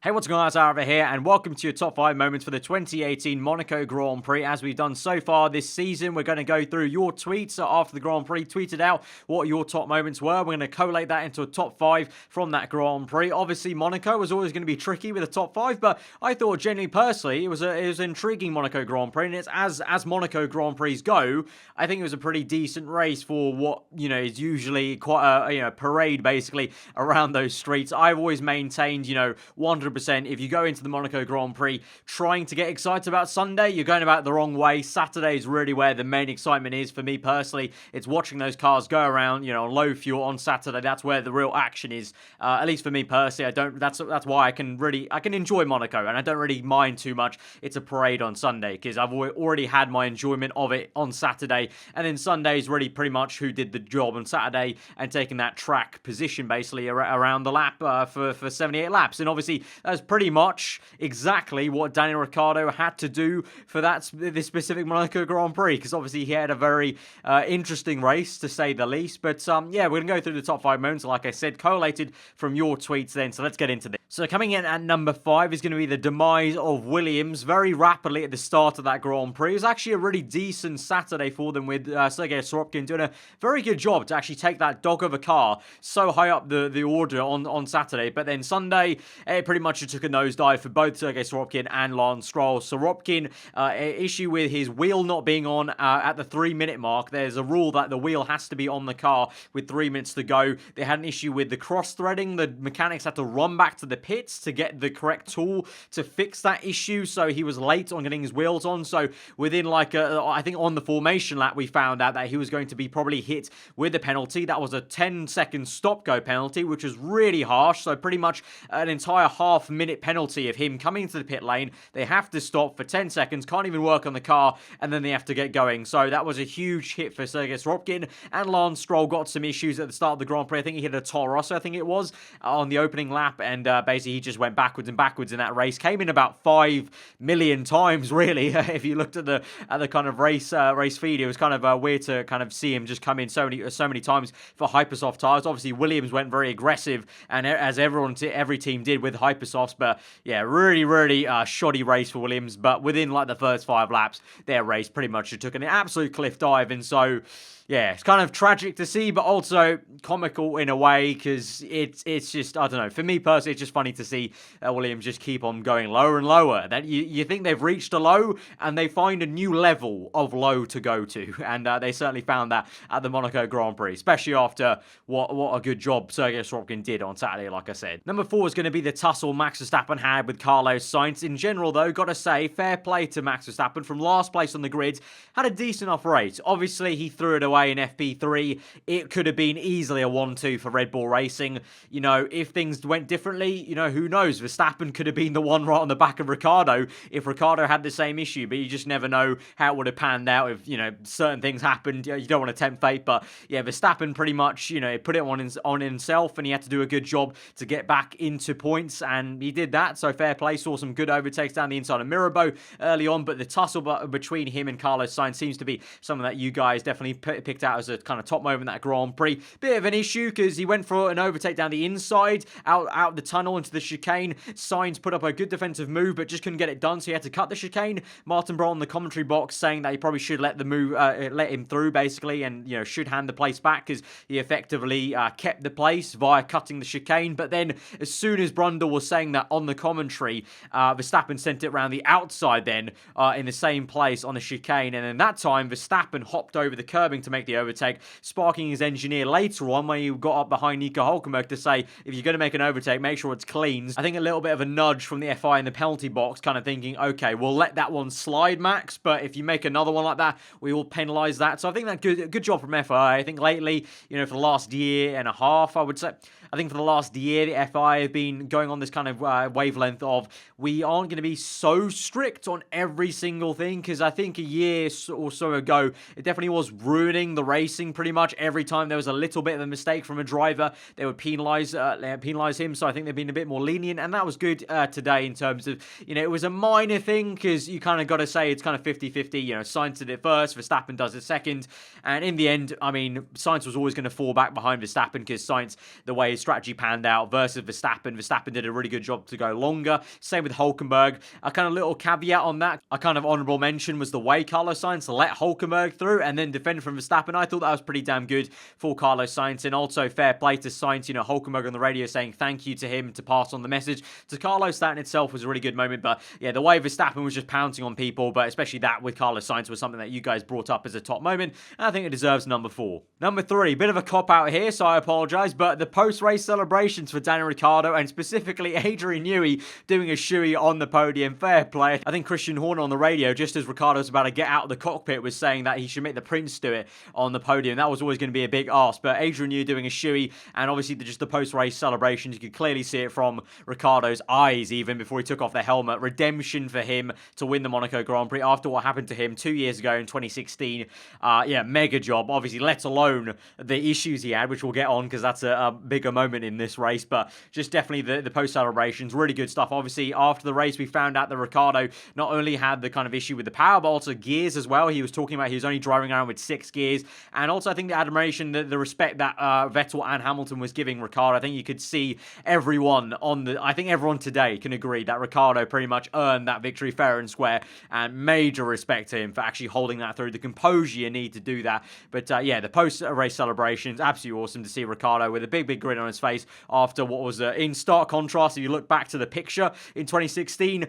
Hey, what's going on, guys? Over here, and welcome to your top 5 moments for the 2018 Monaco Grand Prix. As we've done so far this season, we're going to go through your tweets after the Grand Prix. Tweeted out what your top moments were. We're going to collate that into a top 5 from that Grand Prix. Obviously, Monaco was always going to be tricky with a top 5, but I thought, genuinely, personally, it was an intriguing Monaco Grand Prix, and it's as Monaco Grand Prix go, I think it was a pretty decent race for what, is usually quite a parade, basically, around those streets. I've always maintained, 100%. If you go into the Monaco Grand Prix trying to get excited about Sunday, you're going about it the wrong way. Saturday is really where the main excitement is for me personally. It's watching those cars go around, on low fuel on Saturday. That's where the real action is. At least for me personally, That's why I can enjoy Monaco, and I don't really mind too much. It's a parade on Sunday because I've already had my enjoyment of it on Saturday, and then Sunday is really pretty much who did the job on Saturday and taking that track position basically around the lap for 78 laps, and obviously. That's pretty much exactly what Daniel Ricciardo had to do for this specific Monaco Grand Prix, because obviously he had a very interesting race, to say the least. But yeah, we're going to go through the top 5 moments, like I said, collated from your tweets then, so let's get into this. So coming in at number 5 is going to be the demise of Williams very rapidly at the start of that Grand Prix. It was actually a really decent Saturday for them, with Sergei Sorokin doing a very good job to actually take that dog of a car so high up the order on Saturday. But then Sunday, it pretty much took a nosedive for both Sergei Sorokin and Lance Stroll. Sorokin, issue with his wheel not being on at the 3-minute mark. There's a rule that the wheel has to be on the car with 3 minutes to go. They had an issue with the cross-threading. The mechanics had to run back to the pits to get the correct tool to fix that issue, so he was late on getting his wheels on. So within I think on the formation lap, we found out that he was going to be probably hit with a penalty. That was a 10-second stop-go penalty, which was really harsh. So pretty much an entire half-minute penalty of him coming into the pit lane. They have to stop for 10 seconds, can't even work on the car, and then they have to get going. So that was a huge hit for Sergei Sorokin, and Lance Stroll got some issues at the start of the Grand Prix. I think he hit a Toro Rosso, I think it was, on the opening lap, and basically he just went backwards and backwards in that race. Came in about 5 million times, really. If you looked at the kind of race feed, it was kind of weird to kind of see him just come in so many times for Hypersoft tires. Obviously, Williams went very aggressive, and as every team did with Hypersofts, but yeah, really shoddy race for Williams. But within the first 5 laps, their race pretty much took an absolute cliff dive, and so yeah, it's kind of tragic to see, but also comical in a way, because it's just, I don't know, for me personally, it's just funny to see Williams just keep on going lower and lower. That you think they've reached a low, and they find a new level of low to go to, and they certainly found that at the Monaco Grand Prix, especially after what a good job Sergei Sorokin did on Saturday, like I said. Number 4 is going to be the tussle Max Verstappen had with Carlos Sainz. In general, though, got to say, fair play to Max Verstappen. From last place on the grid, had a decent enough race. Obviously, he threw it away in FP3. It could have been easily a 1-2 for Red Bull Racing. If things went differently, who knows? Verstappen could have been the one right on the back of Ricciardo if Ricciardo had the same issue, but you just never know how it would have panned out if, certain things happened. You don't want to tempt fate, but yeah, Verstappen pretty much, put it on himself, and he had to do a good job to get back into points, and he did that, so fair play. Saw some good overtakes down the inside of Mirabeau early on, but the tussle between him and Carlos Sainz seems to be something that you guys definitely picked out as a kind of top moment that Grand Prix. Bit of an issue because he went for an overtake down the inside, out the tunnel into the chicane. Sainz put up a good defensive move, but just couldn't get it done, so he had to cut the chicane. Martin Brundle in the commentary box saying that he probably should let him through, basically, and should hand the place back, because he effectively kept the place via cutting the chicane. But then as soon as Brundle was saying that on the commentary, Verstappen sent it around the outside then in the same place on the chicane, and then that time Verstappen hopped over the curbing to make the overtake, sparking his engineer later on when he got up behind Nico Hülkenberg to say, if you're going to make an overtake, make sure it's clean. I think a little bit of a nudge from the FI in the penalty box, kind of thinking, okay, we'll let that one slide, Max, but if you make another one like that, we will penalise that. So I think that good job from FI. I think lately, for the last year and a half, I would say, I think for the last year, the FI have been going on this kind of wavelength of, we aren't going to be so strict on every single thing, because I think a year or so ago, it definitely was ruining the racing pretty much. Every time there was a little bit of a mistake from a driver, they would penalise him, so I think they've been a bit more lenient, and that was good today in terms of, it was a minor thing, because you kind of got to say it's kind of 50-50, Sainz did it first, Verstappen does it second, and in the end, I mean, Sainz was always going to fall back behind Verstappen, because Sainz, the way his strategy panned out versus Verstappen. Verstappen did a really good job to go longer. Same with Hulkenberg. A kind of little caveat on that, a kind of honourable mention was the way Carlos Sainz let Hulkenberg through and then defend from Verstappen. I thought that was pretty damn good for Carlos Sainz, and also fair play to Sainz. You know, Hulkenberg on the radio saying thank you to him to pass on the message to Carlos. That in itself was a really good moment. But yeah, the way Verstappen was just pouncing on people, but especially that with Carlos Sainz was something that you guys brought up as a top moment, and I think it deserves number 4. Number 3, bit of a cop-out here, so I apologise, but the post-race celebrations for Daniel Ricciardo, and specifically Adrian Newey doing a shoey on the podium, fair play. I think Christian Horner on the radio, just as Ricciardo's about to get out of the cockpit, was saying that he should make the Prince do it on the podium. That was always going to be a big ask, but Adrian Newey doing a shoey, and obviously just the post-race celebrations, you could clearly see it from Ricciardo's eyes even before he took off the helmet. Redemption for him to win the Monaco Grand Prix after what happened to him 2 years ago in 2016. Yeah, mega job, obviously, let alone the issues he had, which we'll get on because that's a bigger moment in this race, but just definitely the post-celebrations, really good stuff. Obviously, after the race, we found out that Ricciardo not only had the kind of issue with the power, but also gears as well. He was talking about he was only driving around with 6 gears, and also I think the admiration, the respect that Vettel and Hamilton was giving Ricciardo, I think you could see everyone I think everyone today can agree that Ricciardo pretty much earned that victory fair and square, and major respect to him for actually holding that through. The composure you need to do that. But yeah, the post-race celebrations, absolutely awesome to see Ricciardo with a big grin on his face after what was in stark contrast. If you look back to the picture in 2016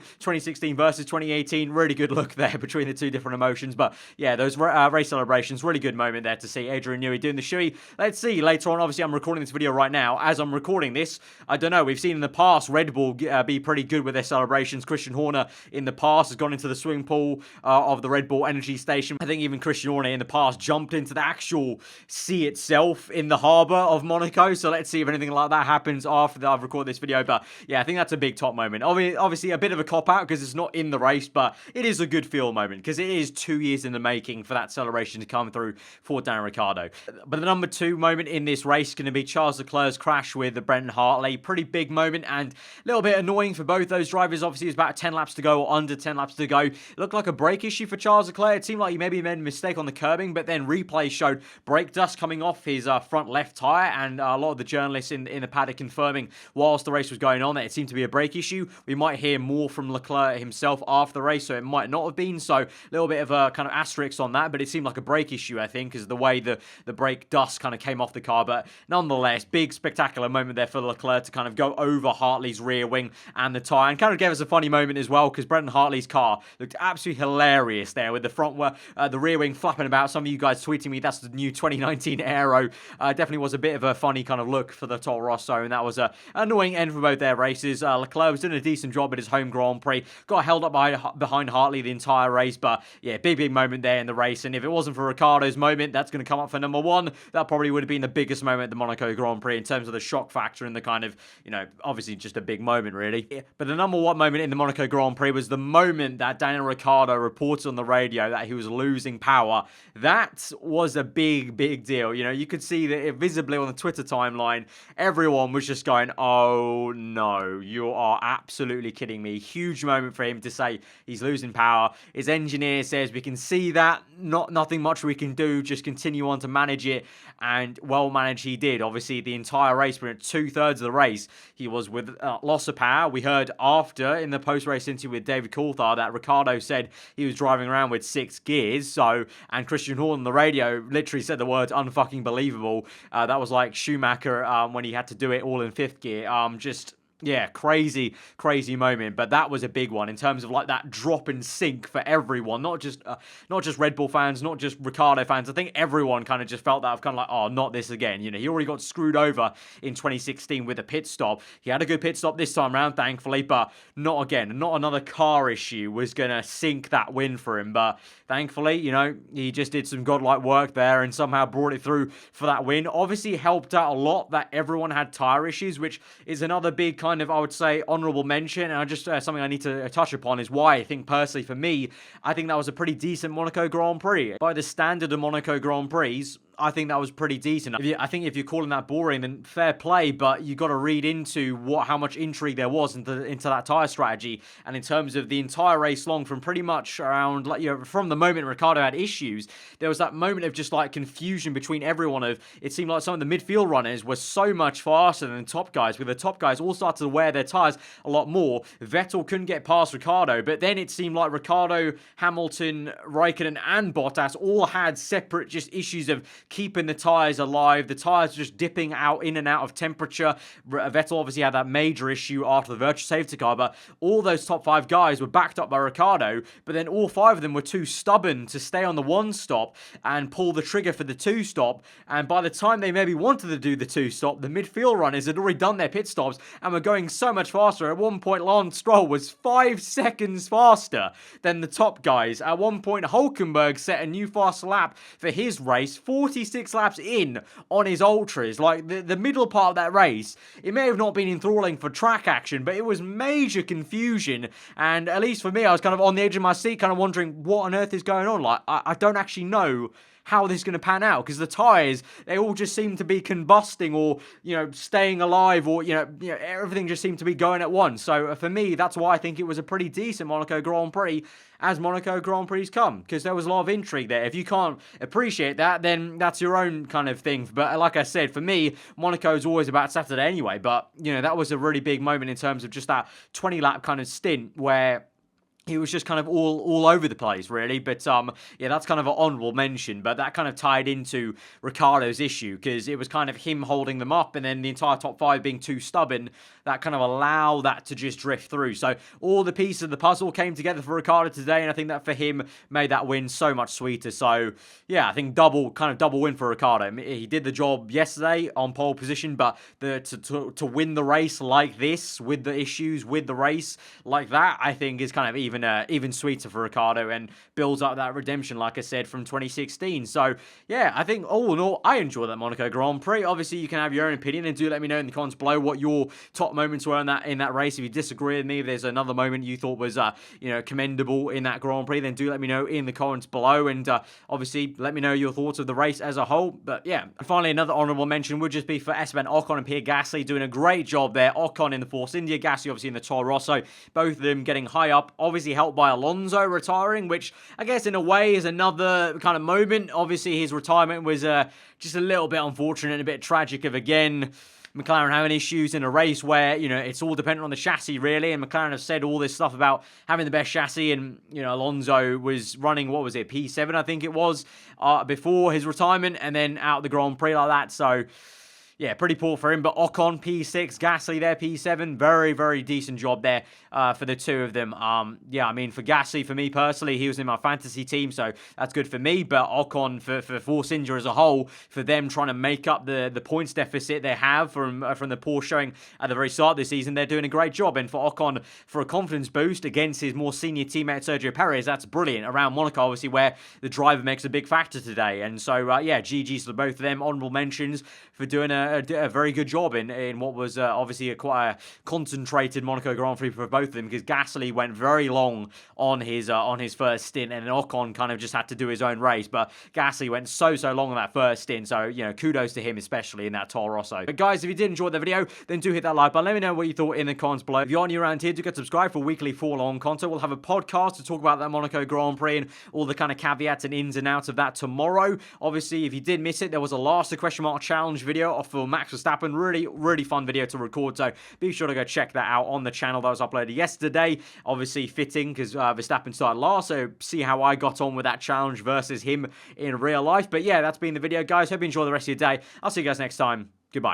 versus 2018, really good look there between the two different emotions. But yeah, those race celebrations, really good moment there to see Adrian Newey doing the shoey. Let's see later on. Obviously, I'm recording this video right now. As I'm recording this, I don't know, we've seen in the past Red Bull be pretty good with their celebrations. Christian Horner in the past has gone into the swimming pool of the Red Bull Energy Station. I think even Christian Horner in the past jumped into the actual sea itself in the harbour of Monaco. So let's see if anything like that happens after that I've recorded this video. But yeah, I think that's a big top moment. Obviously a bit of a cop-out because it's not in the race, but it is a good feel moment because it is 2 years in the making for that celebration to come through for Daniel Ricciardo. But the number 2 moment in this race is going to be Charles Leclerc's crash with Leclerc and Hartley. Pretty big moment and a little bit annoying for both those drivers. Obviously, it was about 10 laps to go or under 10 laps to go. It looked like a brake issue for Charles Leclerc. It seemed like he maybe made a mistake on the curbing, but then replay showed brake dust coming off his front left tyre, and a lot of the journalists in the paddock confirming whilst the race was going on that it seemed to be a brake issue. We might hear more from Leclerc himself after the race, so it might not have been. So a little bit of a kind of asterisk on that, but it seemed like a brake issue, I think, because the way the brake dust kind of came off the car. But nonetheless, big spectacular moment there for Leclerc to kind of go over Hartley's rear wing and the tyre, and kind of gave us a funny moment as well because Brendan Hartley's car looked absolutely hilarious there with the rear wing flapping about. Some of you guys tweeting me that's the new 2019 Aero. Definitely was a bit of a funny kind of look for the Toro Rosso, and that was an annoying end for both their races. Leclerc was doing a decent job at his home Grand Prix, got held up behind Hartley the entire race, but yeah, big moment there in the race. And if it wasn't for Ricciardo's moment, that's going to come up for number 1. That probably would have been the biggest moment at the Monaco Grand Prix in terms of the shock factor and the kind of, you know, obviously just a big moment really. But the number 1 moment in the Monaco Grand Prix was the moment that Daniel Ricciardo reported on the radio that he was losing power. That was a big deal. You know, you could see that visibly on the Twitter timeline, everyone was just going, oh no, you are absolutely kidding me. Huge moment for him to say he's losing power. His engineer says we can see that, nothing much we can do, just continue on to manage it, and well managed he did. Obviously the entire race, we're at 2/3 of the race, he was with loss of power. We heard after in the post-race interview with David Coulthard that Ricciardo said he was driving around with 6 gears, and Christian Horner on the radio literally said the words unfucking believable. That was like Schumacher when he had to do it all in 5th gear. Yeah, crazy moment, but that was a big one in terms of like that drop and sink for everyone, not just Red Bull fans, not just Ricciardo fans. I think everyone kind of just felt that of kind of like, oh, not this again. You know, he already got screwed over in 2016 with a pit stop. He had a good pit stop this time around, thankfully, but not again. Not another car issue was gonna sink that win for him, but thankfully, you know, he just did some godlike work there and somehow brought it through for that win. Obviously, helped out a lot that everyone had tire issues, which is another big kind of, I would say, honourable mention, and just something I need to touch upon is why I think personally for me, I think that was a pretty decent Monaco Grand Prix. By the standard of Monaco Grand Prix, I think that was pretty decent. I think if you're calling that boring, then fair play, but you got to read into how much intrigue there was into that tyre strategy. And in terms of the entire race long, from pretty much around, like, from the moment Ricciardo had issues, there was that moment of just like confusion between everyone. Of it seemed like some of the midfield runners were so much faster than the top guys, with the top guys all started to wear their tyres a lot more. Vettel couldn't get past Ricciardo, but then it seemed like Ricciardo, Hamilton, Raikkonen, and Bottas all had separate just issues of keeping the tyres alive, the tyres just dipping out in and out of temperature. Vettel obviously had that major issue after the virtual safety car, but all those top 5 guys were backed up by Ricciardo, but then all 5 of them were too stubborn to stay on the 1 stop and pull the trigger for the 2 stop, and by the time they maybe wanted to do the 2 stop, the midfield runners had already done their pit stops and were going so much faster. At one point, Lance Stroll was 5 seconds faster than the top guys. At one point, Hulkenberg set a new fast lap for his race, 46 laps in on his ultras. Like, the middle part of that race, it may have not been enthralling for track action, but it was major confusion. And at least for me, I was kind of on the edge of my seat, kind of wondering what on earth is going on. Like, I don't actually know how this is going to pan out, because the tyres, they all just seem to be combusting or, staying alive, or, everything just seemed to be going at once. So for me, that's why I think it was a pretty decent Monaco Grand Prix, as Monaco Grand Prix come, because there was a lot of intrigue there. If you can't appreciate that, then that's your own kind of thing. But like I said, for me, Monaco is always about Saturday anyway. But, that was a really big moment in terms of just that 20-lap kind of stint where he was just kind of all over the place, really. But, yeah, that's kind of an honourable mention. But that kind of tied into Ricciardo's issue, because it was kind of him holding them up, and then the entire top 5 being too stubborn, that kind of allowed that to just drift through. So all the pieces of the puzzle came together for Ricciardo today, and I think that for him made that win so much sweeter. So, yeah, I think double win for Ricciardo. He did the job yesterday on pole position, but to win the race like this, with the issues with the race like that, I think is kind of even sweeter for Ricciardo, and builds up that redemption, like I said, from 2016. So, yeah, I think all in all, I enjoy that Monaco Grand Prix. Obviously, you can have your own opinion, and do let me know in the comments below what your top moments were in that race. If you disagree with me, if there's another moment you thought was commendable in that Grand Prix, then do let me know in the comments below, and obviously let me know your thoughts of the race as a whole. But yeah, and finally, another honourable mention would just be for Esteban Ocon and Pierre Gasly doing a great job there. Ocon in the Force India, Gasly obviously in the Toro Rosso, both of them getting high up, obviously helped by Alonso retiring, which I guess in a way is another kind of moment. Obviously his retirement was just a little bit unfortunate and a bit tragic, of again McLaren having issues in a race where, it's all dependent on the chassis, really. And McLaren have said all this stuff about having the best chassis. And, Alonso was running, what was it, P7, I think it was, before his retirement, and then out the Grand Prix like that. So, yeah, pretty poor for him. But Ocon, P6, Gasly there, P7. Very, very decent job there for the two of them. Yeah, I mean, for Gasly, for me personally, he was in my fantasy team, so that's good for me. But Ocon, for Force India as a whole, for them trying to make up the points deficit they have from the poor showing at the very start of this season, they're doing a great job. And for Ocon, for a confidence boost against his more senior teammate Sergio Perez, that's brilliant. Around Monaco, obviously, where the driver makes a big factor today. And so, yeah, GG's to both of them. Honourable mentions for doing a very good job in what was obviously quite a concentrated Monaco Grand Prix for both of them, because Gasly went very long on his first stint, and Ocon kind of just had to do his own race. But Gasly went so long on that first stint, so kudos to him, especially in that Toro Rosso. But guys, if you did enjoy the video, then do hit that like button. Let me know what you thought in the comments below. If you're new around here, do get subscribed for weekly full-on content. We'll have a podcast to talk about that Monaco Grand Prix and all the kind of caveats and ins and outs of that tomorrow. Obviously, if you did miss it, there was a last question mark challenge video off for Max Verstappen. Really fun video to record, so be sure to go check that out on the channel. That was uploaded yesterday. Obviously fitting, because Verstappen started last, so see how I got on with that challenge versus him in real life. But yeah, that's been the video, guys. Hope you enjoy the rest of your day. I'll see you guys next time. Goodbye.